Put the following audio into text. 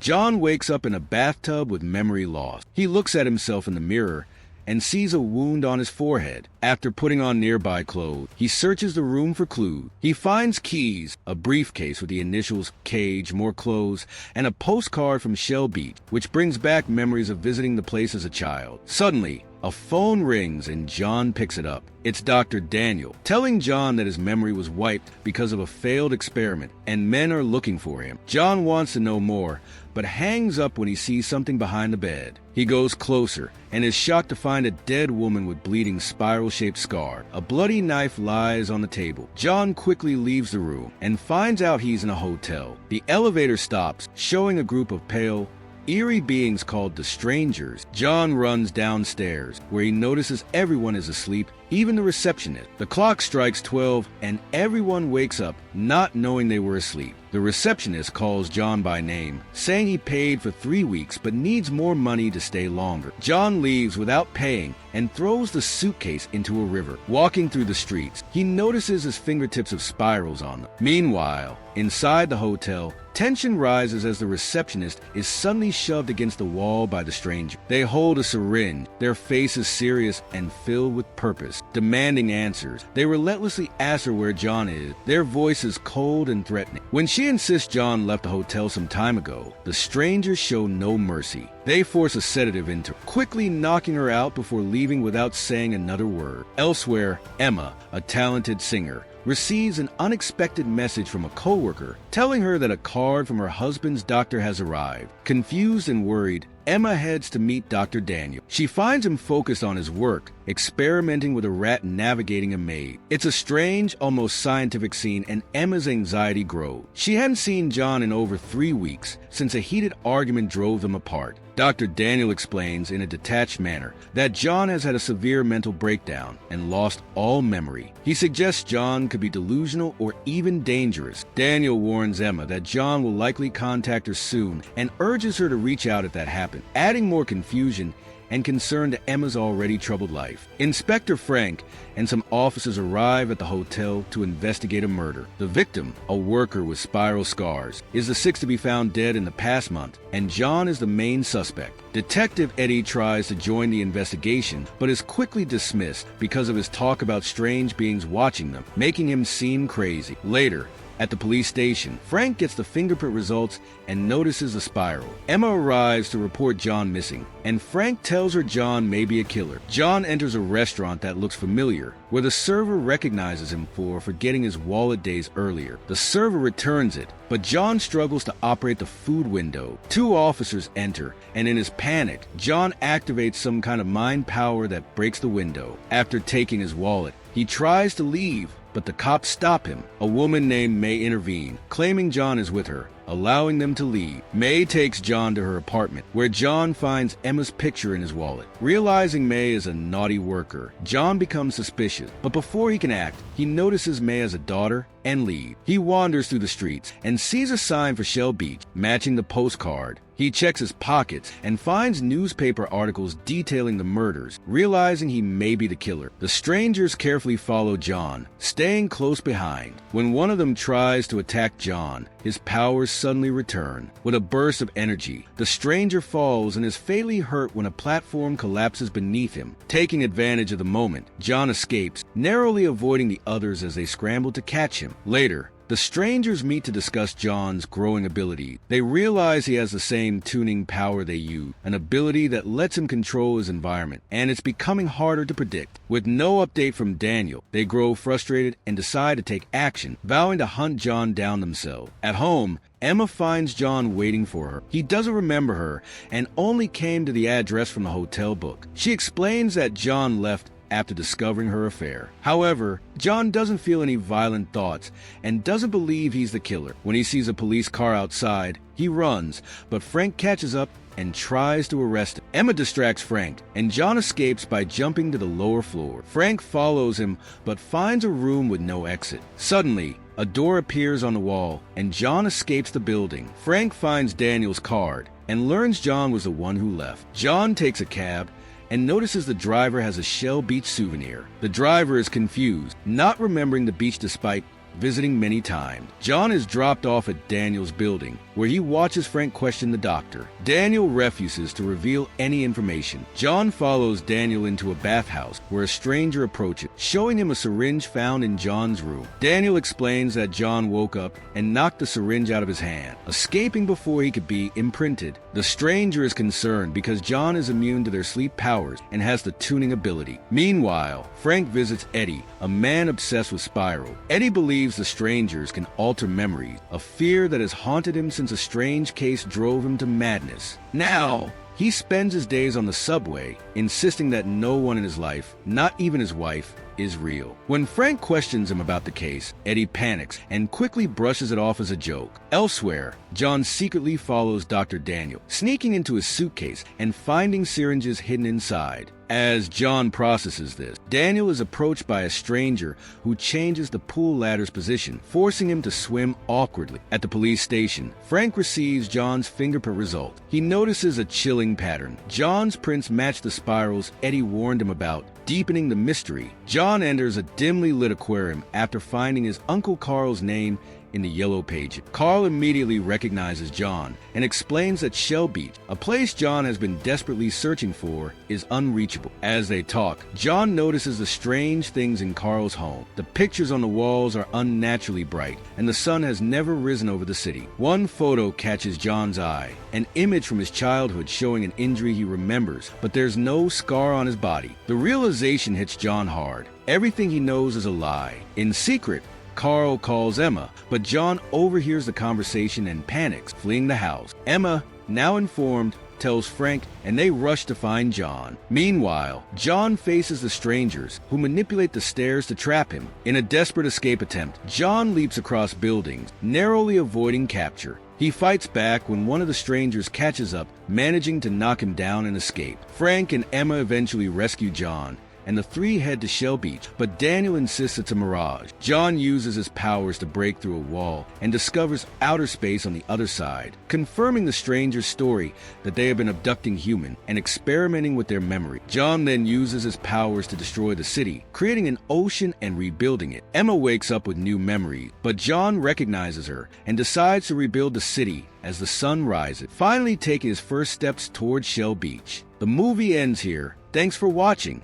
John wakes up in a bathtub with memory loss. He looks at himself in the mirror and sees a wound on his forehead. After putting on nearby clothes, he searches the room for clues. He finds keys, a briefcase with the initials Cage, more clothes, and a postcard from Shell Beach, which brings back memories of visiting the place as a child. Suddenly, a phone rings and John picks it up. It's Dr. Daniel, telling John that his memory was wiped because of a failed experiment and men are looking for him. John wants to know more, but hangs up when he sees something behind the bed. He goes closer and is shocked to find a dead woman with bleeding spiral-shaped scar. A bloody knife lies on the table. John quickly leaves the room and finds out he's in a hotel. The elevator stops, showing a group of pale, eerie beings called the Strangers. John runs downstairs, where he notices everyone is asleep, even the receptionist. The clock strikes 12, and everyone wakes up, not knowing they were asleep. The receptionist calls John by name, saying he paid for 3 weeks but needs more money to stay longer. John leaves without paying and throws the suitcase into a river. Walking through the streets, he notices his fingertips have spirals on them. Meanwhile, inside the hotel, tension rises as the receptionist is suddenly shoved against the wall by the stranger. They hold a syringe, their faces serious and filled with purpose, demanding answers. They relentlessly ask her where John is, their voices cold and threatening. When she insists John left the hotel some time ago, the strangers show no mercy. They force a sedative into her, quickly knocking her out before leaving without saying another word. Elsewhere, Emma, a talented singer, receives an unexpected message from a coworker telling her that a card from her husband's doctor has arrived. Confused and worried, Emma heads to meet Dr. Daniel. She finds him focused on his work, experimenting with a rat and navigating a maze. It's a strange, almost scientific scene, and Emma's anxiety grows. She hadn't seen John in over 3 weeks, since a heated argument drove them apart. Dr. Daniel explains in a detached manner that John has had a severe mental breakdown and lost all memory. He suggests John could be delusional or even dangerous. Daniel warns Emma that John will likely contact her soon and urges her to reach out if that happens, adding more confusion and concern to Emma's already troubled life. Inspector Frank and some officers arrive at the hotel to investigate a murder. The victim, a worker with spiral scars, is the sixth to be found dead in the past month, and John is the main suspect. Detective Eddie tries to join the investigation, but is quickly dismissed because of his talk about strange beings watching them, making him seem crazy. Later, at the police station, Frank gets the fingerprint results and notices a spiral. Emma arrives to report John missing, and Frank tells her John may be a killer. John enters a restaurant that looks familiar, where the server recognizes him for forgetting his wallet days earlier. The server returns it, but John struggles to operate the food window. 2 officers enter, and in his panic, John activates some kind of mind power that breaks the window. After taking his wallet, he tries to leave, but the cops stop him. A woman named May intervenes, claiming John is with her, allowing them to leave. May takes John to her apartment, where John finds Emma's picture in his wallet. Realizing May is a naughty worker, John becomes suspicious, but before he can act, he notices May has a daughter and leaves. He wanders through the streets and sees a sign for Shell Beach, matching the postcard. He checks his pockets and finds newspaper articles detailing the murders, realizing he may be the killer. The strangers carefully follow John, staying close behind. When one of them tries to attack John, his powers suddenly return. With a burst of energy, the stranger falls and is fatally hurt when a platform collapses beneath him. Taking advantage of the moment, John escapes, narrowly avoiding the others as they scramble to catch him. Later, the strangers meet to discuss John's growing ability. They realize he has the same tuning power they use, an ability that lets him control his environment, and it's becoming harder to predict. With no update from Daniel, they grow frustrated and decide to take action, vowing to hunt John down themselves. At home, Emma finds John waiting for her. He doesn't remember her and only came to the address from the hotel book. She explains that John left after discovering her affair. However, John doesn't feel any violent thoughts and doesn't believe he's the killer. When he sees a police car outside, he runs, but Frank catches up and tries to arrest him. Emma distracts Frank, and John escapes by jumping to the lower floor. Frank follows him, but finds a room with no exit. Suddenly, a door appears on the wall, and John escapes the building. Frank finds Daniel's card and learns John was the one who left. John takes a cab and notices the driver has a Shell Beach souvenir. The driver is confused, not remembering the beach despite visiting many times. John is dropped off at Daniel's building where he watches Frank question the doctor. Daniel refuses to reveal any information. John follows Daniel into a bathhouse where a stranger approaches, showing him a syringe found in John's room. Daniel explains that John woke up and knocked the syringe out of his hand, escaping before he could be imprinted. The stranger is concerned because John is immune to their sleep powers and has the tuning ability. Meanwhile, Frank visits Eddie, a man obsessed with Spiral. Eddie believes the strangers can alter memories, a fear that has haunted him since a strange case drove him to madness. Now, he spends his days on the subway, insisting that no one in his life, not even his wife, is real. When Frank questions him about the case, Eddie panics and quickly brushes it off as a joke. Elsewhere, John secretly follows Dr. Daniel, sneaking into his suitcase and finding syringes hidden inside. As John processes this, Daniel is approached by a stranger who changes the pool ladder's position, forcing him to swim awkwardly. At the police station, Frank receives John's fingerprint result. He notices a chilling pattern. John's prints match the spirals Eddie warned him about, deepening the mystery. John enters a dimly lit aquarium after finding his Uncle Carl's name in the yellow pages. Carl immediately recognizes John and explains that Shell Beach, a place John has been desperately searching for, is unreachable. As they talk, John notices the strange things in Carl's home. The pictures on the walls are unnaturally bright, and the sun has never risen over the city. One photo catches John's eye, an image from his childhood showing an injury he remembers, but there's no scar on his body. The realization hits John hard. Everything he knows is a lie. In secret, Carl calls Emma, but John overhears the conversation and panics, fleeing the house. Emma, now informed, tells Frank, and they rush to find John. Meanwhile, John faces the strangers, who manipulate the stairs to trap him. In a desperate escape attempt, John leaps across buildings, narrowly avoiding capture. He fights back when one of the strangers catches up, managing to knock him down and escape. Frank and Emma eventually rescue John, and the three head to Shell Beach, but Daniel insists it's a mirage. John uses his powers to break through a wall and discovers outer space on the other side, confirming the stranger's story that they have been abducting humans and experimenting with their memory. John then uses his powers to destroy the city, creating an ocean and rebuilding it. Emma wakes up with new memories, but John recognizes her and decides to rebuild the city as the sun rises, finally taking his first steps towards Shell Beach. The movie ends here. Thanks for watching.